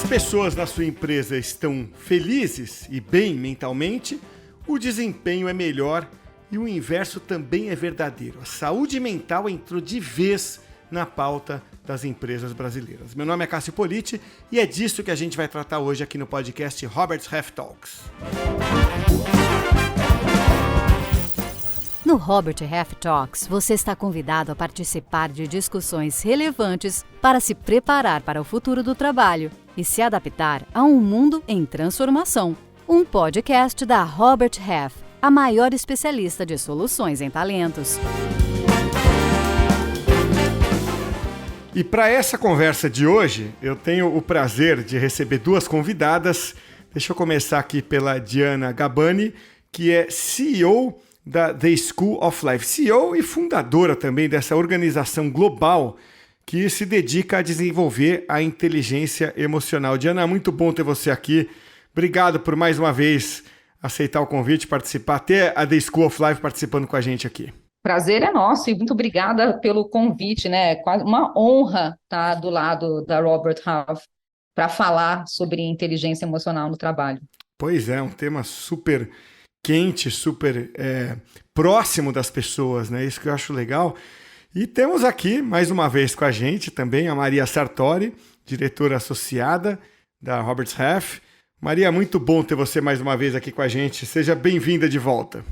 pessoas na sua empresa estão felizes e bem mentalmente, o desempenho é melhor e o inverso também é verdadeiro. A saúde mental entrou de vez na pauta das empresas brasileiras. Meu nome é Cássio Politi e é disso que a gente vai tratar hoje aqui no podcast Robert's Half Talks. No Robert Half Talks, você está convidado a participar de discussões relevantes para se preparar para o futuro do trabalho e se adaptar a um mundo em transformação. Um podcast da Robert Half, a maior especialista de soluções em talentos. E para essa conversa de hoje, eu tenho o prazer de receber duas convidadas. Deixa eu começar aqui pela Diana Gabani, que é CEO da The School of Life, CEO e fundadora também dessa organização global que se dedica a desenvolver a inteligência emocional. Diana, muito bom ter você aqui. Obrigado por mais uma vez aceitar o convite, participar, ter a The School of Life participando com a gente aqui. Prazer é nosso e muito obrigada pelo convite, né? Quase uma honra estar do lado da Robert Half para falar sobre inteligência emocional no trabalho. Pois é, um tema super quente, super próximo das pessoas, né? Isso que eu acho legal. E temos aqui, mais uma vez com a gente também, a Maria Sartori, diretora associada da Robert's Half. Maria, muito bom ter você mais uma vez aqui com a gente. Seja bem-vinda de volta.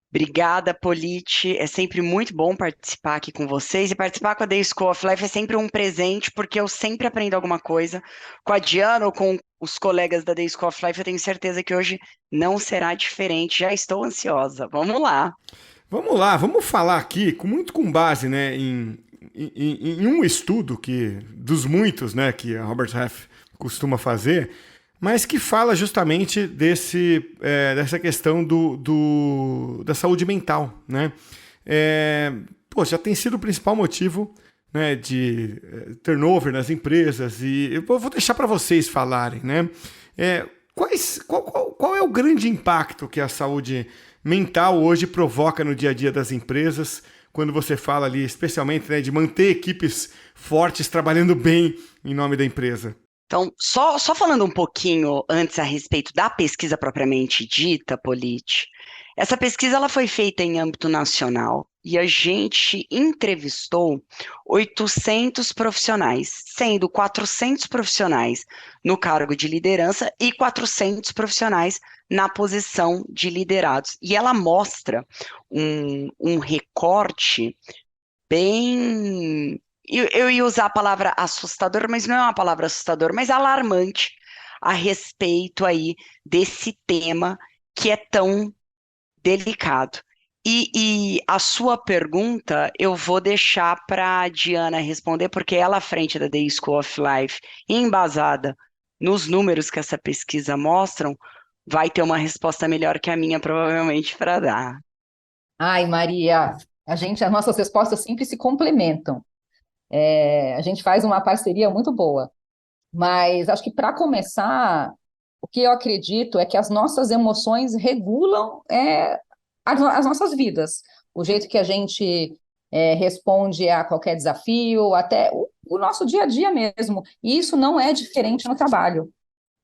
Obrigada, Politi. É sempre muito bom participar aqui com vocês e participar com a The School of Life é sempre um presente, porque eu sempre aprendo alguma coisa. Com a Diana ou com os colegas da The School of Life, eu tenho certeza que hoje não será diferente. Já estou ansiosa. Vamos lá. Vamos lá, vamos falar aqui muito com base, né, em um estudo dos muitos, né, que a Robert Half costuma fazer, mas que fala justamente dessa questão da saúde mental, né? Já tem sido o principal motivo, né, de turnover nas empresas, e eu vou deixar para vocês falarem, né? Qual é o grande impacto que a saúde mental hoje provoca no dia a dia das empresas, quando você fala ali, especialmente, né, de manter equipes fortes trabalhando bem em nome da empresa? Então, só falando um pouquinho antes a respeito da pesquisa propriamente dita, Politi, essa pesquisa ela foi feita em âmbito nacional e a gente entrevistou 800 profissionais, sendo 400 profissionais no cargo de liderança e 400 profissionais na posição de liderados. E ela mostra um recorte bem... Eu ia usar a palavra assustador, mas não é uma palavra assustador, mas alarmante a respeito aí desse tema que é tão delicado. E a sua pergunta eu vou deixar para a Diana responder, porque ela à frente da The School of Life, embasada nos números que essa pesquisa mostram, vai ter uma resposta melhor que a minha, provavelmente, para dar. Ai, Maria, as nossas respostas sempre se complementam. A gente faz uma parceria muito boa, mas acho que para começar, o que eu acredito é que as nossas emoções regulam as nossas vidas, o jeito que a gente responde a qualquer desafio, até o nosso dia a dia mesmo, e isso não é diferente no trabalho.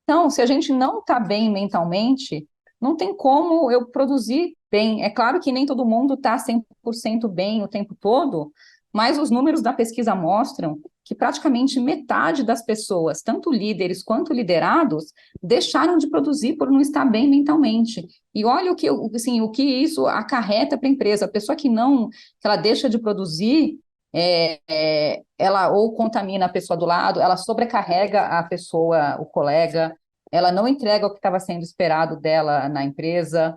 Então, se a gente não está bem mentalmente, não tem como eu produzir bem. É claro que nem todo mundo está 100% bem o tempo todo, mas os números da pesquisa mostram que praticamente metade das pessoas, tanto líderes quanto liderados, deixaram de produzir por não estar bem mentalmente. E olha o que isso acarreta para a empresa. A pessoa que ela deixa de produzir, ela ou contamina a pessoa do lado, ela sobrecarrega a pessoa, o colega, ela não entrega o que estava sendo esperado dela na empresa,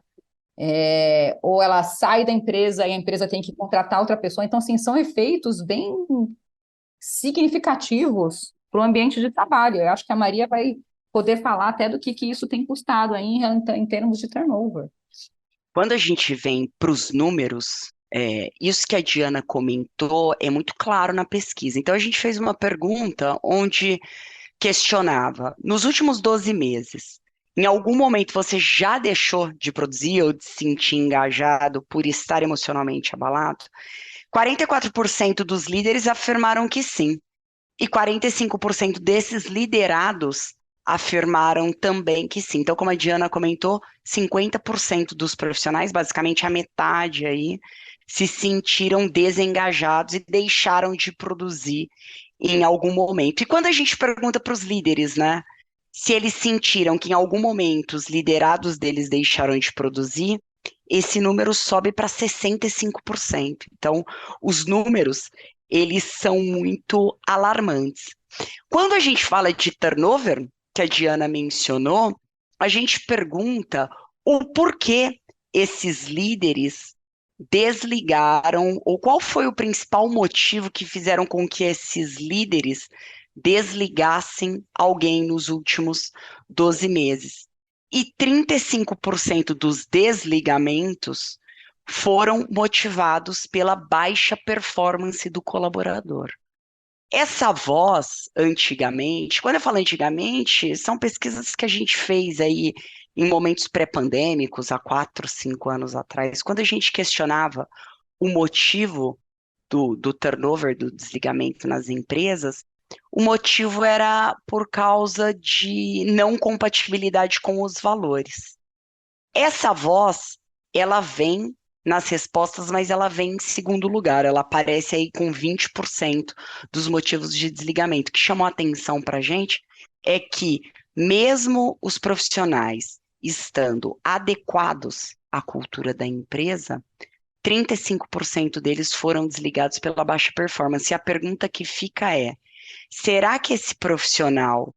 ou ela sai da empresa e a empresa tem que contratar outra pessoa. Então, assim, são efeitos bem significativos para o ambiente de trabalho. Eu acho que a Maria vai poder falar até do que isso tem custado aí em termos de turnover. Quando a gente vem para os números, isso que a Diana comentou é muito claro na pesquisa. Então, a gente fez uma pergunta onde questionava, nos últimos 12 meses, em algum momento você já deixou de produzir ou de se sentir engajado por estar emocionalmente abalado? 44% dos líderes afirmaram que sim. E 45% desses liderados afirmaram também que sim. Então, como a Diana comentou, 50% dos profissionais, basicamente a metade aí, se sentiram desengajados e deixaram de produzir em algum momento. E quando a gente pergunta para os líderes, né, se eles sentiram que em algum momento os liderados deles deixaram de produzir, esse número sobe para 65%. Então, os números, eles são muito alarmantes. Quando a gente fala de turnover, que a Diana mencionou, a gente pergunta o porquê esses líderes desligaram, ou qual foi o principal motivo que fizeram com que esses líderes desligassem alguém nos últimos 12 meses. E 35% dos desligamentos foram motivados pela baixa performance do colaborador. Essa voz, antigamente, quando eu falo antigamente, são pesquisas que a gente fez aí em momentos pré-pandêmicos, há 4, 5 anos atrás, quando a gente questionava o motivo do turnover, do desligamento nas empresas, o motivo era por causa de não compatibilidade com os valores. Essa voz, ela vem nas respostas, mas ela vem em segundo lugar, ela aparece aí com 20% dos motivos de desligamento. O que chamou a atenção para a gente é que, mesmo os profissionais estando adequados à cultura da empresa, 35% deles foram desligados pela baixa performance. E a pergunta que fica é: será que esse profissional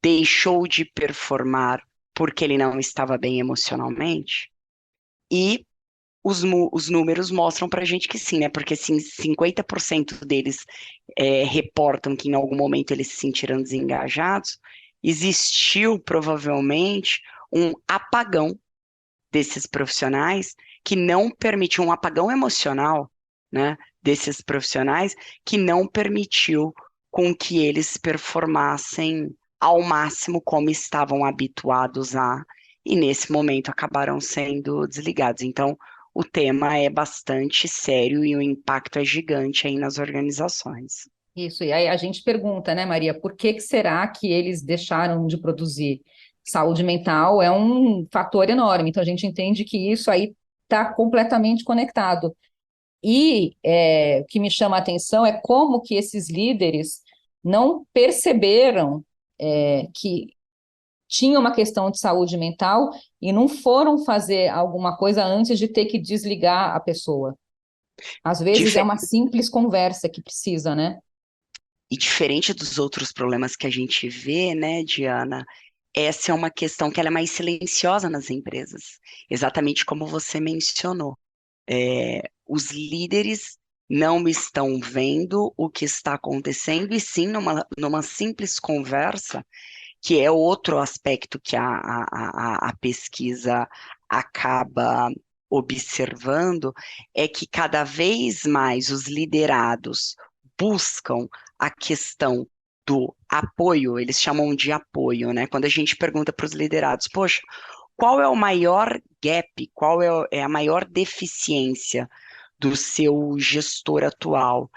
deixou de performar porque ele não estava bem emocionalmente? E os números mostram para a gente que sim, né? Porque assim, 50% deles reportam que em algum momento eles se sentiram desengajados. Existiu provavelmente um apagão desses profissionais que não permitiu, um apagão emocional, né, desses profissionais que não permitiu com que eles performassem ao máximo como estavam habituados a, e nesse momento acabaram sendo desligados. Então, o tema é bastante sério e o impacto é gigante aí nas organizações. Isso, e aí a gente pergunta, né, Maria, por que que será que eles deixaram de produzir? Saúde mental é um fator enorme, então a gente entende que isso aí está completamente conectado. E o que me chama a atenção é como que esses líderes não perceberam que tinha uma questão de saúde mental e não foram fazer alguma coisa antes de ter que desligar a pessoa. Às vezes é Dife- uma simples conversa que precisa, né? E diferente dos outros problemas que a gente vê, né, Diana, essa é uma questão que ela é mais silenciosa nas empresas, exatamente como você mencionou. Os líderes não estão vendo o que está acontecendo, e sim, numa simples conversa, que é outro aspecto que a pesquisa acaba observando, é que cada vez mais os liderados buscam a questão do apoio, eles chamam de apoio, né? Quando a gente pergunta para os liderados, poxa, qual é o maior gap, qual é a maior deficiência do seu gestor atual?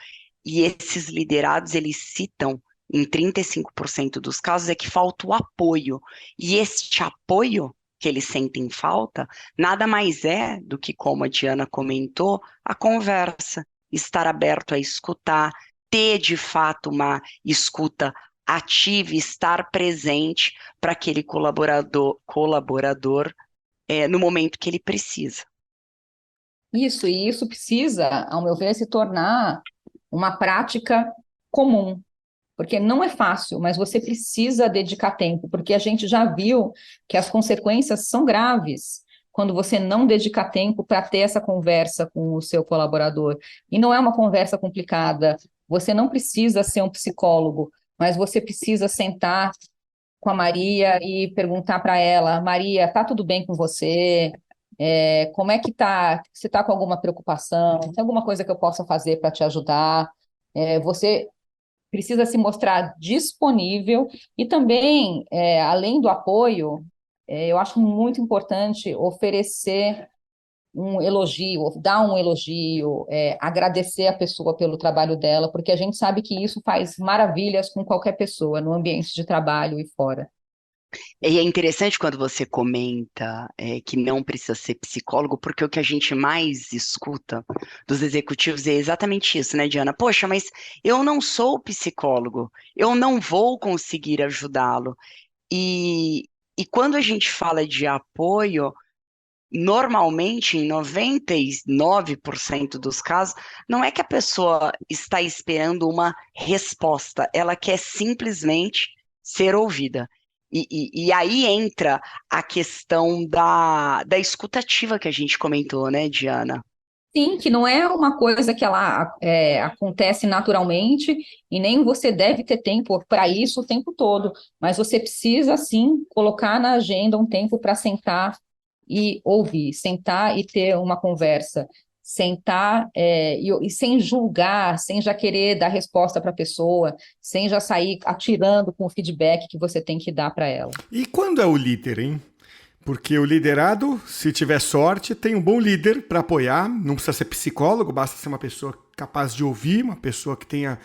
E esses liderados, eles citam, em 35% dos casos, é que falta o apoio. E este apoio que eles sentem falta, nada mais é do que, como a Diana comentou, a conversa, estar aberto a escutar, ter de fato uma escuta ativa, estar presente para aquele colaborador no momento que ele precisa. Isso, e isso precisa, ao meu ver, se tornar uma prática comum, porque não é fácil, mas você precisa dedicar tempo, porque a gente já viu que as consequências são graves quando você não dedica tempo para ter essa conversa com o seu colaborador. E não é uma conversa complicada, você não precisa ser um psicólogo, mas você precisa sentar com a Maria e perguntar para ela: Maria, tá tudo bem com você? Como é que tá? Você está com alguma preocupação? Tem alguma coisa que eu possa fazer para te ajudar? Você precisa se mostrar disponível e também, além do apoio, eu acho muito importante oferecer um elogio, dar um elogio, agradecer a pessoa pelo trabalho dela, porque a gente sabe que isso faz maravilhas com qualquer pessoa no ambiente de trabalho e fora. E é interessante quando você comenta que não precisa ser psicólogo, porque o que a gente mais escuta dos executivos é exatamente isso, né, Diana? Poxa, mas eu não sou psicólogo, eu não vou conseguir ajudá-lo. E quando a gente fala de apoio, normalmente, em 99% dos casos, não é que a pessoa está esperando uma resposta, ela quer simplesmente ser ouvida. E aí entra a questão da escutativa que a gente comentou, né, Diana? Sim, que não é uma coisa que ela acontece naturalmente e nem você deve ter tempo para isso o tempo todo, mas você precisa, sim, colocar na agenda um tempo para sentar e ouvir, sentar e ter uma conversa, sentar e sem julgar, sem já querer dar resposta para a pessoa, sem já sair atirando com o feedback que você tem que dar para ela. E quando é o líder, hein? Porque o liderado, se tiver sorte, tem um bom líder para apoiar. Não precisa ser psicólogo, basta ser uma pessoa capaz de ouvir, uma pessoa que tenha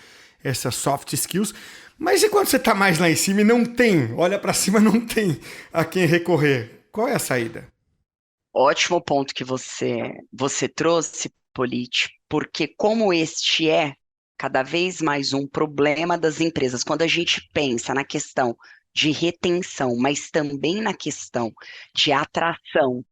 essas soft skills. Mas e quando você está mais lá em cima e não tem, olha para cima, não tem a quem recorrer? Qual é a saída? Ótimo ponto que você trouxe, Polite, porque como este é cada vez mais um problema das empresas, quando a gente pensa na questão de retenção, mas também na questão de atração,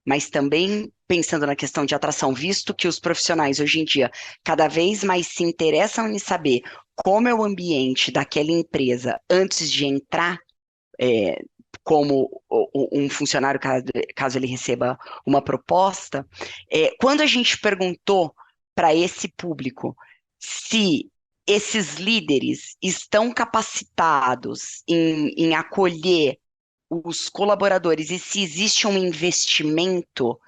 mas também pensando na questão de atração, visto que os profissionais hoje em dia cada vez mais se interessam em saber como é o ambiente daquela empresa antes de entrar é, como um funcionário, caso ele receba uma proposta, quando a gente perguntou para esse público se esses líderes estão capacitados em acolher os colaboradores e se existe um investimento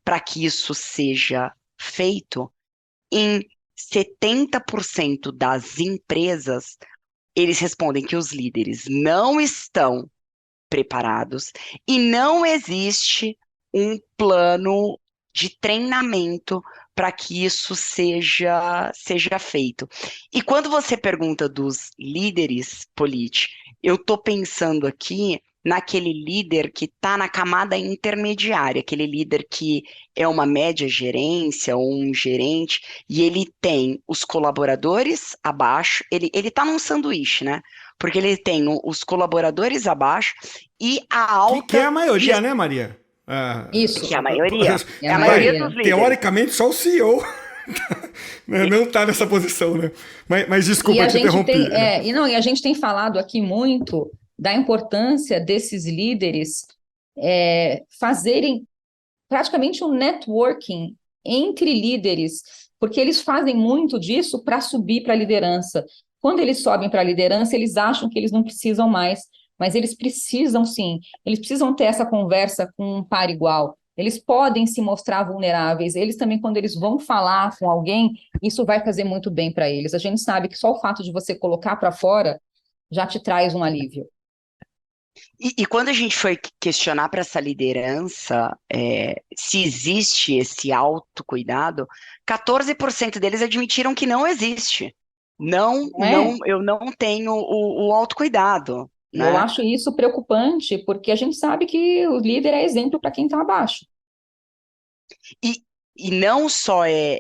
para que isso seja feito, em 70% das empresas, eles respondem que os líderes não estão preparados e não existe um plano de treinamento para que isso seja feito. E quando você pergunta dos líderes políticos, eu estou pensando aqui naquele líder que está na camada intermediária, aquele líder que é uma média gerência ou um gerente, e ele tem os colaboradores abaixo, ele está num sanduíche, né? Porque ele tem os colaboradores abaixo e a Que é alta a maioria, gestão, né, Maria? Ah, Isso, que é a maioria. é É a a maioria maioria. dos líderes. teoricamente, só o CEO né, não está nessa posição, né? Mas E desculpa, a eu te gente interrompi. tem, e a gente tem falado aqui muito da importância desses líderes fazerem praticamente um networking entre líderes, porque eles fazem muito disso para subir para a liderança. Quando eles sobem para a liderança, eles acham que eles não precisam mais, mas eles precisam sim, eles precisam ter essa conversa com um par igual. Eles podem se mostrar vulneráveis, eles também, quando eles vão falar com alguém, isso vai fazer muito bem para eles. A gente sabe que só o fato de você colocar para fora já te traz um alívio. E quando a gente foi questionar para essa liderança se existe esse autocuidado, 14% deles admitiram que não existe. Não, Não é? não, eu não tenho o autocuidado, E eu né? acho isso preocupante, porque a gente sabe que o líder é exemplo para quem está abaixo. E, e não só é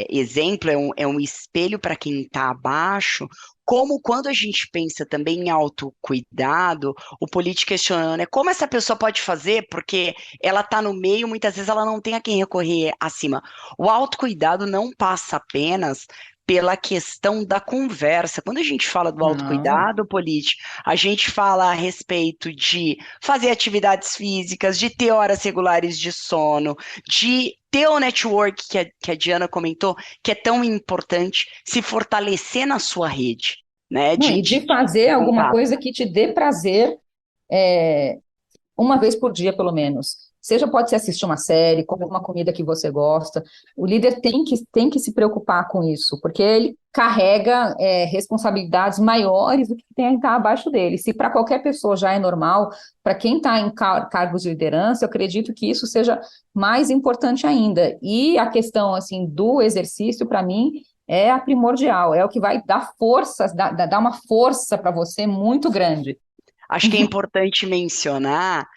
exemplo, é um espelho para quem está abaixo, como quando a gente pensa também em autocuidado, o político questionando, como essa pessoa pode fazer, porque ela está no meio, muitas vezes ela não tem a quem recorrer acima. O autocuidado não passa apenas pela questão da conversa. Quando a gente fala do Não. autocuidado político, a gente fala a respeito de fazer atividades físicas, de ter horas regulares de sono, de ter o network que a Diana comentou, que é tão importante, se fortalecer na sua rede, né, Não, de, e de, de fazer de alguma contato. coisa que te dê prazer, é, uma vez por dia, pelo menos. Seja pode ser assistir uma série, comer uma comida que você gosta. O líder tem que se preocupar com isso, porque ele carrega responsabilidades maiores do que quem está abaixo dele. Se para qualquer pessoa já é normal, para quem está em cargos de liderança, eu acredito que isso seja mais importante ainda. E a questão assim do exercício, para mim, é a primordial, é o que vai dar força, dar uma força para você muito grande. Acho que é importante mencionar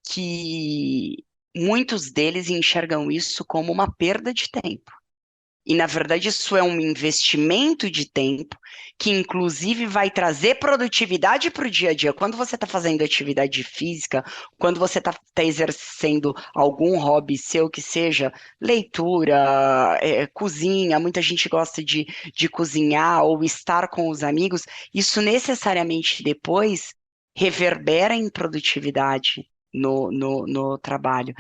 que muitos deles enxergam isso como uma perda de tempo. E, na verdade, isso é um investimento de tempo que, inclusive, vai trazer produtividade para o dia a dia. Quando você está fazendo atividade física, quando você está exercendo algum hobby seu, que seja leitura, cozinha, muita gente gosta de cozinhar ou estar com os amigos, isso necessariamente depois reverbera em produtividade no trabalho.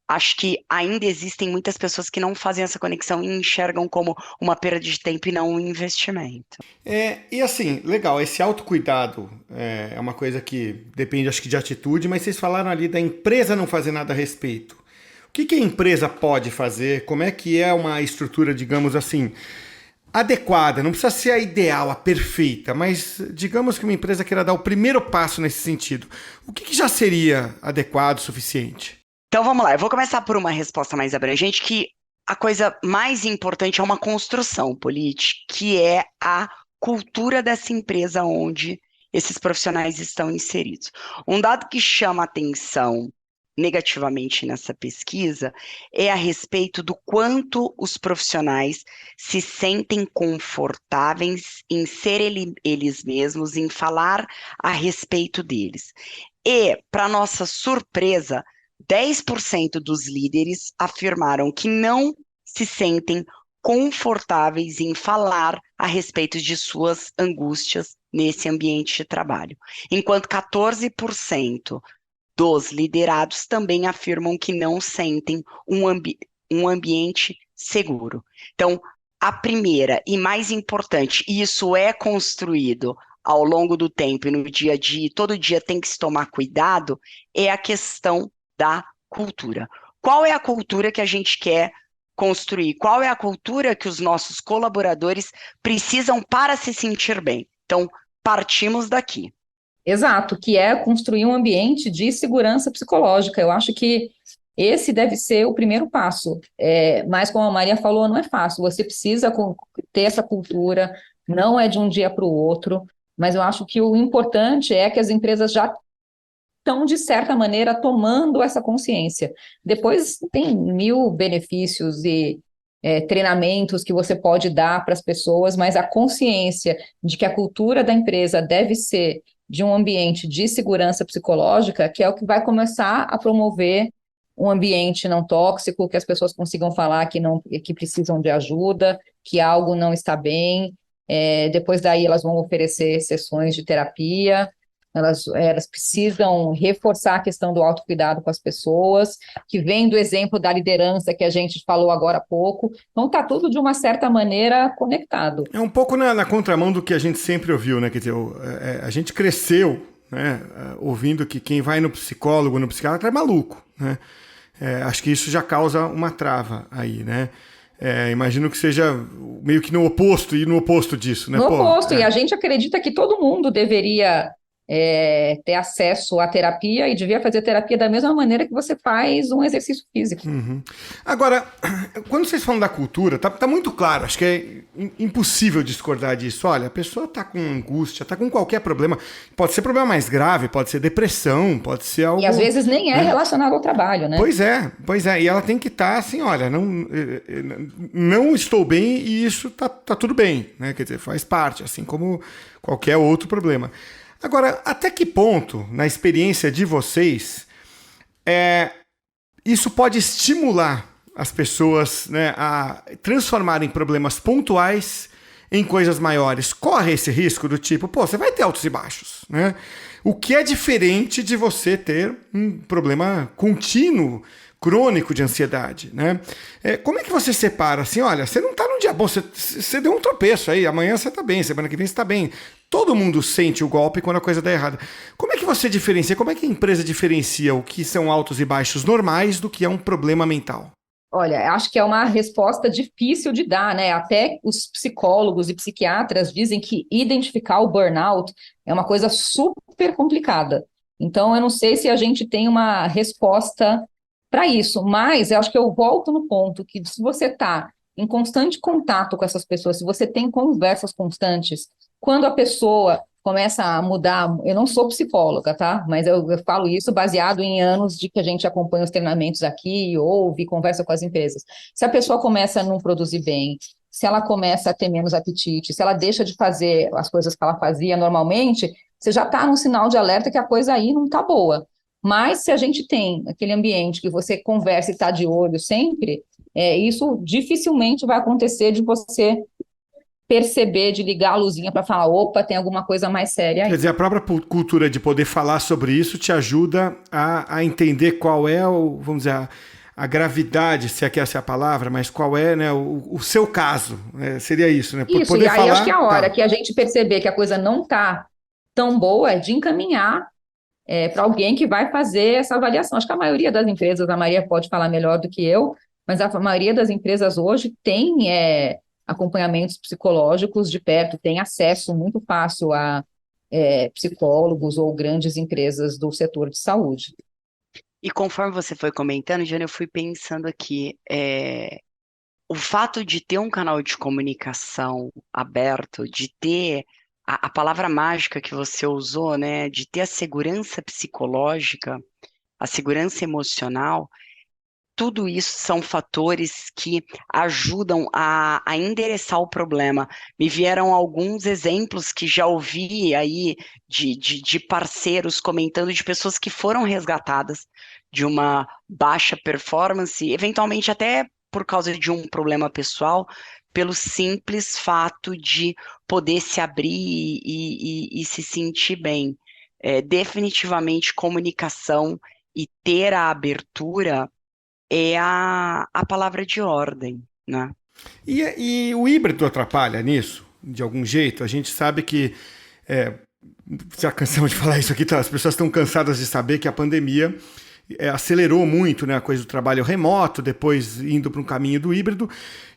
Acho que ainda existem muitas pessoas que não fazem essa conexão e enxergam como uma perda de tempo e não um investimento. E assim, legal, esse autocuidado é uma coisa que depende, acho que, de atitude, mas vocês falaram ali da empresa não fazer nada a respeito. O que a empresa pode fazer? Como é que é uma estrutura, digamos assim, adequada? Não precisa ser a ideal, a perfeita, mas digamos que uma empresa queira dar o primeiro passo nesse sentido. O que já seria adequado o suficiente? Então vamos lá, eu vou começar por uma resposta mais abrangente, que a coisa mais importante é uma construção política, que é a cultura dessa empresa onde esses profissionais estão inseridos. Um dado que chama atenção negativamente nessa pesquisa é a respeito do quanto os profissionais se sentem confortáveis em ser eles mesmos, em falar a respeito deles. E, para nossa surpresa, 10% dos líderes afirmaram que não se sentem confortáveis em falar a respeito de suas angústias nesse ambiente de trabalho, enquanto 14% dos liderados também afirmam que não sentem um ambiente seguro. Então, a primeira e mais importante, e isso é construído ao longo do tempo e no dia a dia, todo dia tem que se tomar cuidado, é a questão da cultura. Qual é a cultura que a gente quer construir? Qual é a cultura que os nossos colaboradores precisam para se sentir bem? Então, partimos daqui. Exato, que é construir um ambiente de segurança psicológica. Eu acho que esse deve ser o primeiro passo. Mas, como a Maria falou, não é fácil. Você precisa ter essa cultura, não é de um dia para o outro, mas eu acho que o importante é que as empresas já estão, de certa maneira, tomando essa consciência. Depois tem 1000 benefícios e treinamentos que você pode dar para as pessoas, mas a consciência de que a cultura da empresa deve ser de um ambiente de segurança psicológica, que é o que vai começar a promover um ambiente não tóxico, que as pessoas consigam falar que precisam de ajuda, que algo não está bem. Depois daí elas vão oferecer sessões de terapia. Elas precisam reforçar a questão do autocuidado com as pessoas, que vem do exemplo da liderança que a gente falou agora há pouco. Então, está tudo, de uma certa maneira, conectado. É um pouco na contramão do que a gente sempre ouviu, né? Quer dizer, a gente cresceu, né, ouvindo que quem vai no psicólogo, no psiquiatra é maluco, né? Acho que isso já causa uma trava aí, né? Imagino que seja meio que no oposto, e no oposto disso, né? No oposto, e a gente acredita que todo mundo deveria ter acesso à terapia e devia fazer terapia da mesma maneira que você faz um exercício físico. Uhum. Agora, quando vocês falam da cultura, tá muito claro, acho que é impossível discordar disso. Olha, a pessoa tá com angústia, tá com qualquer problema, pode ser problema mais grave, pode ser depressão, pode ser algo... E às vezes nem é relacionado ao trabalho, né? Pois é, e ela tem que estar assim, olha, não estou bem e isso tá tudo bem, né? Quer dizer, faz parte, assim como qualquer outro problema. Agora, até que ponto, na experiência de vocês, isso pode estimular as pessoas, né, a transformarem problemas pontuais em coisas maiores? Corre esse risco do tipo, você vai ter altos e baixos, né? O que é diferente de você ter um problema contínuo, crônico de ansiedade, né? Como é que você separa assim, olha, você não está num dia bom, você deu um tropeço aí, amanhã você está bem, semana que vem você está bem. Todo mundo sente o golpe quando a coisa dá errada. Como é que você diferencia, como é que a empresa diferencia o que são altos e baixos normais do que é um problema mental? Olha, acho que é uma resposta difícil de dar, né? Até os psicólogos e psiquiatras dizem que identificar o burnout é uma coisa super complicada. Então, eu não sei se a gente tem uma resposta para isso, mas eu acho que eu volto no ponto que, se você está em constante contato com essas pessoas, se você tem conversas constantes, quando a pessoa começa a mudar. Eu não sou psicóloga, tá? Mas eu falo isso baseado em anos de que a gente acompanha os treinamentos aqui, ouve, conversa com as empresas. Se a pessoa começa a não produzir bem, se ela começa a ter menos apetite, se ela deixa de fazer as coisas que ela fazia normalmente, você já está num sinal de alerta que a coisa aí não está boa. Mas se a gente tem aquele ambiente que você conversa e está de olho sempre, isso dificilmente vai acontecer de você perceber, de ligar a luzinha para falar, opa, tem alguma coisa mais séria aí. Quer dizer, a própria cultura de poder falar sobre isso te ajuda a entender qual é vamos dizer, a gravidade, se é que essa é a palavra, mas qual é, né, o seu caso, né? Seria isso, né? Isso, Poder e aí falar, acho que a hora tá. que a gente perceber que a coisa não está tão boa é de encaminhar para alguém que vai fazer essa avaliação. Acho que a maioria das empresas, a Maria pode falar melhor do que eu, mas a maioria das empresas hoje tem acompanhamentos psicológicos de perto, tem acesso muito fácil a psicólogos ou grandes empresas do setor de saúde. E conforme você foi comentando, Jana, eu fui pensando aqui, o fato de ter um canal de comunicação aberto, de ter a palavra mágica que você usou, né, de ter a segurança psicológica, a segurança emocional, tudo isso são fatores que ajudam a endereçar o problema. Me vieram alguns exemplos que já ouvi aí de parceiros comentando de pessoas que foram resgatadas de uma baixa performance, eventualmente até por causa de um problema pessoal, pelo simples fato de poder se abrir e se sentir bem. Definitivamente, comunicação e ter a abertura é a palavra de ordem, né? E o híbrido atrapalha nisso, de algum jeito? A gente sabe que, já cansamos de falar isso aqui, tá? As pessoas estão cansadas de saber que a pandemia acelerou muito, né, a coisa do trabalho remoto, depois indo para um caminho do híbrido.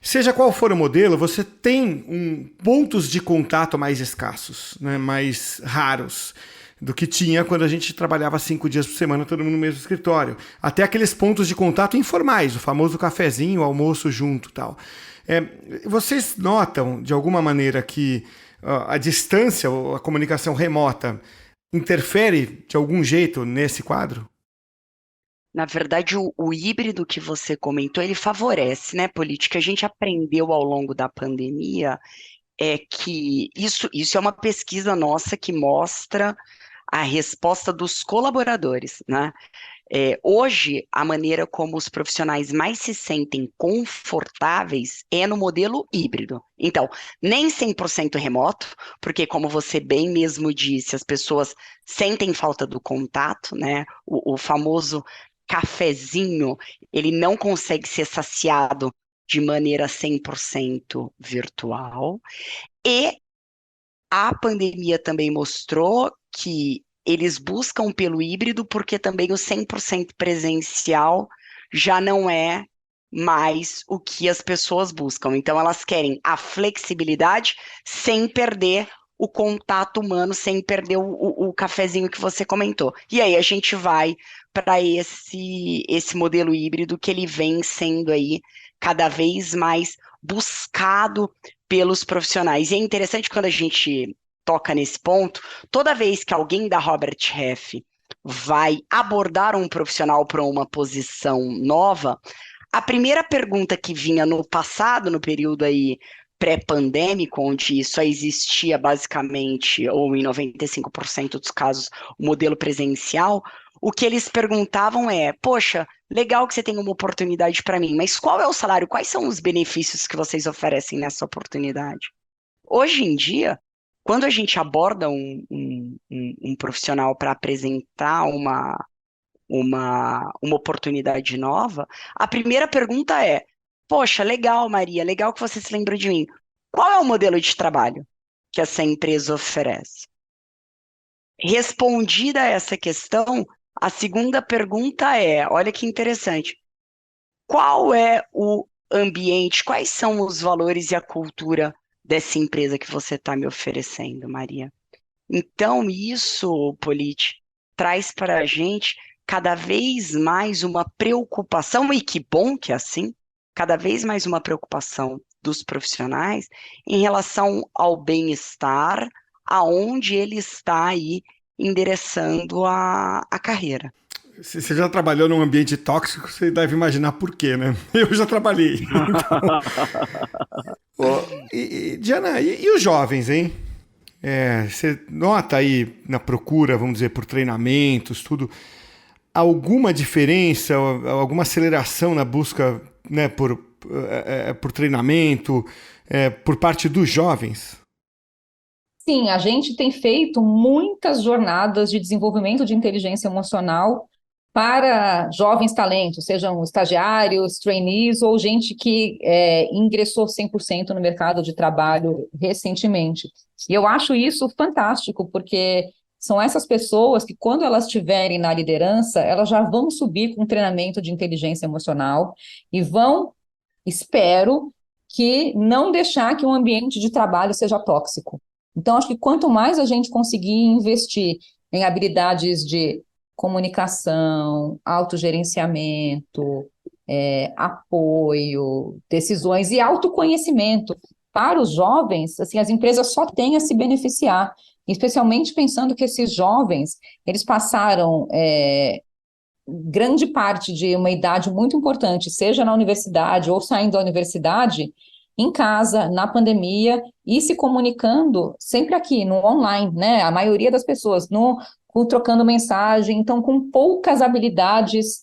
Seja qual for o modelo, você tem pontos de contato mais escassos, né, mais raros do que tinha quando a gente trabalhava 5 dias por semana, todo mundo no mesmo escritório. Até aqueles pontos de contato informais, o famoso cafezinho, o almoço junto e tal. Vocês notam, de alguma maneira, que a distância, ou a comunicação remota, interfere de algum jeito nesse quadro? Na verdade, o híbrido que você comentou, ele favorece, né, política? A gente aprendeu ao longo da pandemia que isso é uma pesquisa nossa que mostra a resposta dos colaboradores, né? Hoje, a maneira como os profissionais mais se sentem confortáveis é no modelo híbrido. Então, nem 100% remoto, porque, como você bem mesmo disse, as pessoas sentem falta do contato, né? O famoso cafezinho, ele não consegue ser saciado de maneira 100% virtual. E a pandemia também mostrou que eles buscam pelo híbrido porque também o 100% presencial já não é mais o que as pessoas buscam. Então, elas querem a flexibilidade sem perder o contato humano, sem perder o cafezinho que você comentou. E aí a gente vai para esse modelo híbrido que ele vem sendo aí cada vez mais buscado pelos profissionais. E é interessante quando a gente toca nesse ponto, toda vez que alguém da Robert Half vai abordar um profissional para uma posição nova, a primeira pergunta que vinha no passado, no período aí pré-pandêmico, onde só existia basicamente, ou em 95% dos casos, o modelo presencial, o que eles perguntavam poxa, legal que você tem uma oportunidade para mim, mas qual é o salário? Quais são os benefícios que vocês oferecem nessa oportunidade? Hoje em dia, quando a gente aborda um profissional para apresentar uma oportunidade nova, a primeira pergunta poxa, legal, Maria, legal que você se lembrou de mim. Qual é o modelo de trabalho que essa empresa oferece? Respondida essa questão, a segunda pergunta olha que interessante, qual é o ambiente, quais são os valores e a cultura dessa empresa que você está me oferecendo, Maria? Então, isso, Polite, traz para a gente cada vez mais uma preocupação, e que bom que é assim, cada vez mais uma preocupação dos profissionais em relação ao bem-estar, aonde ele está aí endereçando a carreira. Se você já trabalhou num ambiente tóxico, você deve imaginar por quê, né? Eu já trabalhei. Diana, e os jovens, hein? Você nota aí na procura, vamos dizer, por treinamentos, tudo, alguma diferença, alguma aceleração na busca, né, por treinamento, por parte dos jovens? Sim, a gente tem feito muitas jornadas de desenvolvimento de inteligência emocional para jovens talentos, sejam estagiários, trainees ou gente que ingressou 100% no mercado de trabalho recentemente. E eu acho isso fantástico, porque são essas pessoas que, quando elas estiverem na liderança, elas já vão subir com um treinamento de inteligência emocional e vão, espero, que não deixar que um ambiente de trabalho seja tóxico. Então, acho que quanto mais a gente conseguir investir em habilidades de comunicação, autogerenciamento, apoio, decisões e autoconhecimento para os jovens, assim, as empresas só têm a se beneficiar, especialmente pensando que esses jovens, eles passaram grande parte de uma idade muito importante, seja na universidade ou saindo da universidade, em casa, na pandemia, e se comunicando sempre aqui, no online, né? A maioria das pessoas trocando mensagem, então com poucas habilidades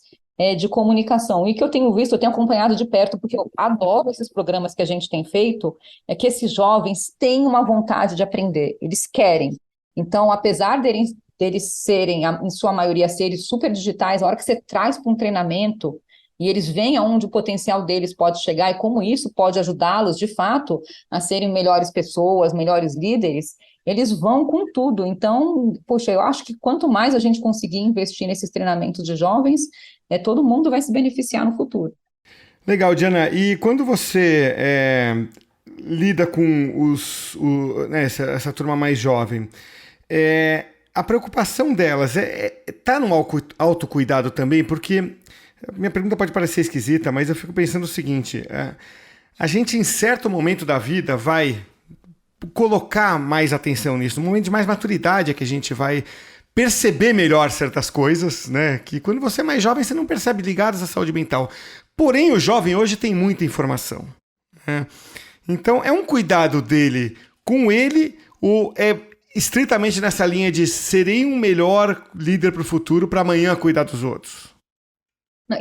de comunicação. E que eu tenho visto, eu tenho acompanhado de perto, porque eu adoro esses programas que a gente tem feito, é que esses jovens têm uma vontade de aprender, eles querem. Então, apesar deles serem, em sua maioria, seres super digitais, a hora que você traz para um treinamento e eles veem aonde o potencial deles pode chegar e como isso pode ajudá-los, de fato, a serem melhores pessoas, melhores líderes, eles vão com tudo. Então, poxa, eu acho que quanto mais a gente conseguir investir nesses treinamentos de jovens, todo mundo vai se beneficiar no futuro. Legal, Diana. E quando você lida com essa turma mais jovem, a preocupação delas tá no autocuidado também? Porque minha pergunta pode parecer esquisita, mas eu fico pensando o seguinte, a gente em certo momento da vida vai colocar mais atenção nisso, no momento de mais maturidade é que a gente vai perceber melhor certas coisas, né? Que quando você é mais jovem você não percebe, ligadas à saúde mental. Porém, o jovem hoje tem muita informação, né? Então, é um cuidado dele com ele ou é estritamente nessa linha de serei um melhor líder para o futuro para amanhã cuidar dos outros?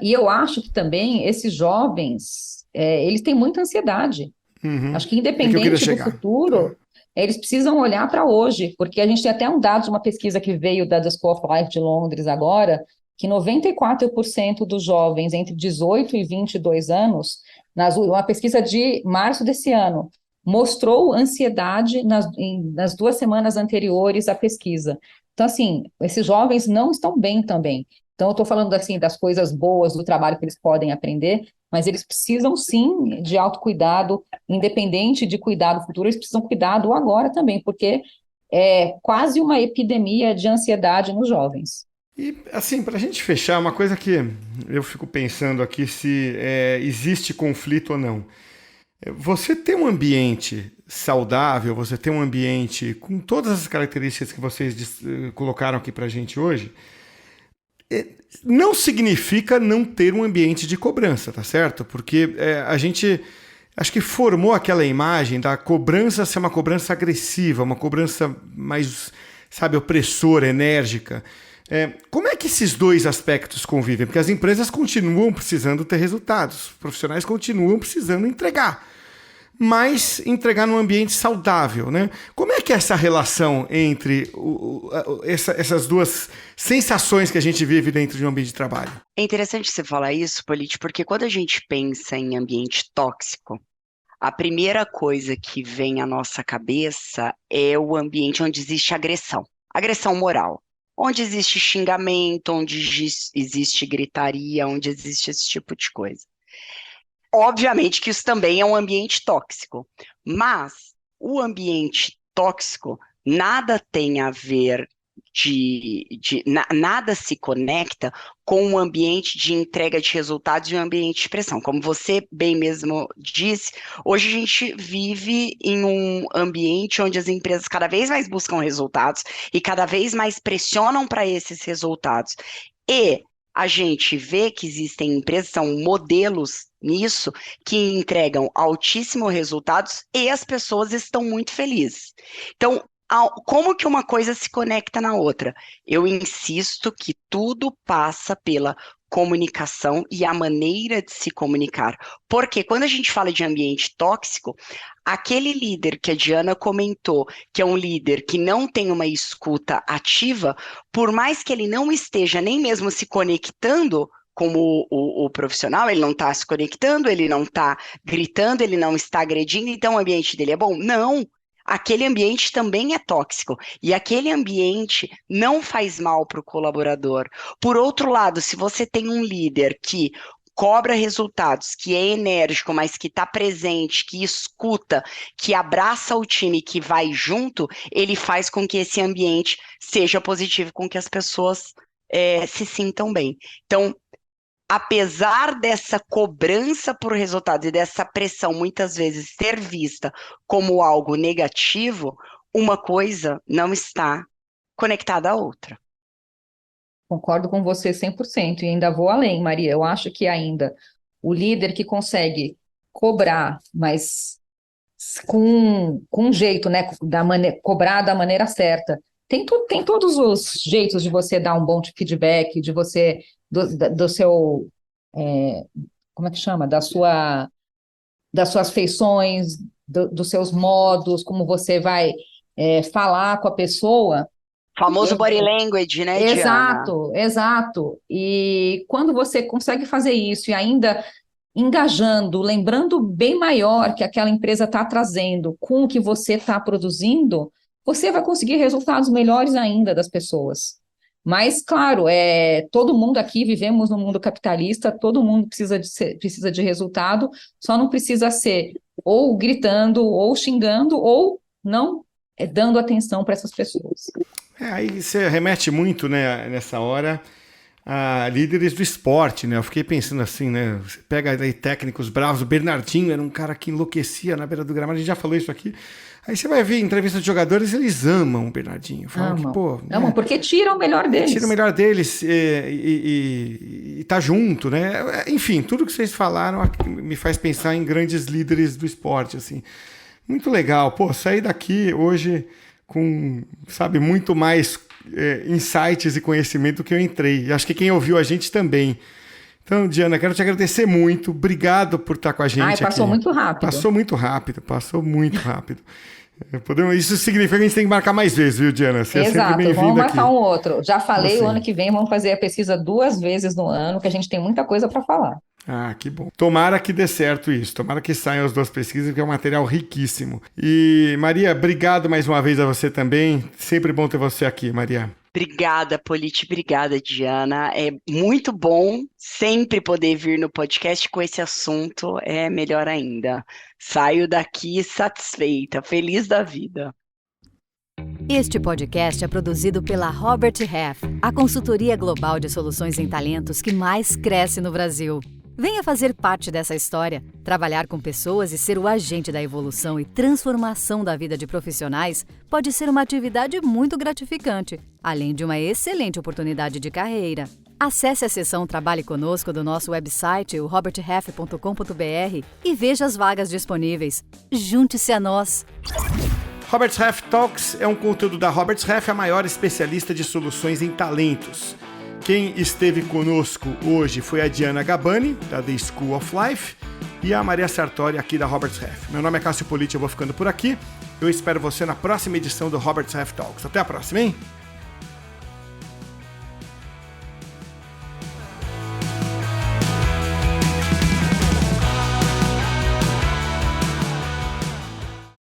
E eu acho que também esses jovens, eles têm muita ansiedade. Uhum. Acho que independente do futuro, eles precisam olhar para hoje, porque a gente tem até um dado de uma pesquisa que veio da School of Life de Londres agora, que 94% dos jovens entre 18 e 22 anos, uma pesquisa de março desse ano, mostrou ansiedade nas 2 semanas anteriores à pesquisa. Então, assim, esses jovens não estão bem também. Então, eu estou falando assim das coisas boas do trabalho que eles podem aprender, mas eles precisam sim de autocuidado, independente de cuidar do futuro, eles precisam cuidar do agora também, porque é quase uma epidemia de ansiedade nos jovens. E, assim, para a gente fechar, uma coisa que eu fico pensando aqui se existe conflito ou não. Você ter um ambiente saudável, você ter um ambiente com todas as características que vocês colocaram aqui para a gente hoje, não significa não ter um ambiente de cobrança, tá certo? Porque a gente, acho que formou aquela imagem da cobrança ser uma cobrança agressiva, uma cobrança mais, sabe, opressora, enérgica. Como é que esses dois aspectos convivem? Porque as empresas continuam precisando ter resultados, os profissionais continuam precisando entregar, mas entregar num ambiente saudável, né? Como é que é essa relação entre essas duas sensações que a gente vive dentro de um ambiente de trabalho? É interessante você falar isso, Polite, porque quando a gente pensa em ambiente tóxico, a primeira coisa que vem à nossa cabeça é o ambiente onde existe agressão moral, onde existe xingamento, onde existe gritaria, onde existe esse tipo de coisa. Obviamente que isso também é um ambiente tóxico, mas o ambiente tóxico nada tem a ver nada se conecta com um ambiente de entrega de resultados e um ambiente de pressão. Como você bem mesmo disse, hoje a gente vive em um ambiente onde as empresas cada vez mais buscam resultados e cada vez mais pressionam para esses resultados. E a gente vê que existem empresas, são modelos nisso, que entregam altíssimos resultados e as pessoas estão muito felizes. Então, como que uma coisa se conecta na outra? Eu insisto que tudo passa pela comunicação e a maneira de se comunicar. Porque quando a gente fala de ambiente tóxico, aquele líder que a Diana comentou, que é um líder que não tem uma escuta ativa, por mais que ele não esteja nem mesmo se conectando como o profissional, ele não está se conectando, ele não está gritando, ele não está agredindo, então o ambiente dele é bom? Não. Aquele ambiente também é tóxico e aquele ambiente não faz mal para o colaborador. Por outro lado, se você tem um líder que cobra resultados, que é enérgico, mas que está presente, que escuta, que abraça o time, que vai junto, ele faz com que esse ambiente seja positivo, com que as pessoas se sintam bem. Então, apesar dessa cobrança por resultados e dessa pressão muitas vezes ser vista como algo negativo, uma coisa não está conectada à outra. Concordo com você 100% e ainda vou além, Maria. Eu acho que ainda o líder que consegue cobrar, mas com jeito, né? Cobrar da maneira certa. Tem todos os jeitos de você dar um bom feedback, de você, do seu, como é que chama? Das suas feições, dos seus modos, como você vai falar com a pessoa. Famoso body language, né, Diana? Exato, exato. E quando você consegue fazer isso e ainda engajando, lembrando bem maior que aquela empresa está trazendo com o que você está produzindo, você vai conseguir resultados melhores ainda das pessoas. Mas, claro, todo mundo aqui vivemos no mundo capitalista, todo mundo precisa de resultado, só não precisa ser ou gritando, ou xingando, ou não dando atenção para essas pessoas. Aí você remete muito, né, nessa hora, a líderes do esporte, né? Eu fiquei pensando assim, né? Você pega aí técnicos bravos, o Bernardinho era um cara que enlouquecia na beira do gramado, a gente já falou isso aqui. Aí você vai ver entrevistas de jogadores, eles amam o Bernardinho. Falam que, pô... Amam, porque tiram o melhor deles. Tira o melhor deles e tá junto, né? Enfim, tudo que vocês falaram me faz pensar em grandes líderes do esporte, assim. Muito legal. Pô, sair daqui hoje com, sabe, muito mais insights e conhecimento do que eu entrei. E acho que quem ouviu a gente também. Então, Diana, quero te agradecer muito. Obrigado por estar com a gente aqui. Passou muito rápido. Passou muito rápido. Isso significa que a gente tem que marcar mais vezes, viu, Diana? Você Exato, é sempre bem-vinda vamos marcar aqui. um outro. Já falei, Assim. o ano que vem vamos fazer a pesquisa 2 vezes no ano, que a gente tem muita coisa para falar. Ah, que bom. Tomara que dê certo isso. Tomara que saiam as 2 pesquisas, porque é um material riquíssimo. E, Maria, obrigado mais uma vez a você também. Sempre bom ter você aqui, Maria. Obrigada, Politi. Obrigada, Diana. É muito bom sempre poder vir no podcast com esse assunto. É melhor ainda. Saio daqui satisfeita, feliz da vida. Este podcast é produzido pela Robert Half, a consultoria global de soluções em talentos que mais cresce no Brasil. Venha fazer parte dessa história, trabalhar com pessoas e ser o agente da evolução e transformação da vida de profissionais pode ser uma atividade muito gratificante, além de uma excelente oportunidade de carreira. Acesse a seção Trabalhe Conosco do nosso website, o roberthalf.com.br, e veja as vagas disponíveis. Junte-se a nós! Robert's Half Talks é um conteúdo da Robert's Half, a maior especialista de soluções em talentos. Quem esteve conosco hoje foi a Diana Gabani, da The School of Life, e a Maria Sartori, aqui da Robert's Half. Meu nome é Cássio Politi, eu vou ficando por aqui. Eu espero você na próxima edição do Robert's Half Talks. Até a próxima, hein?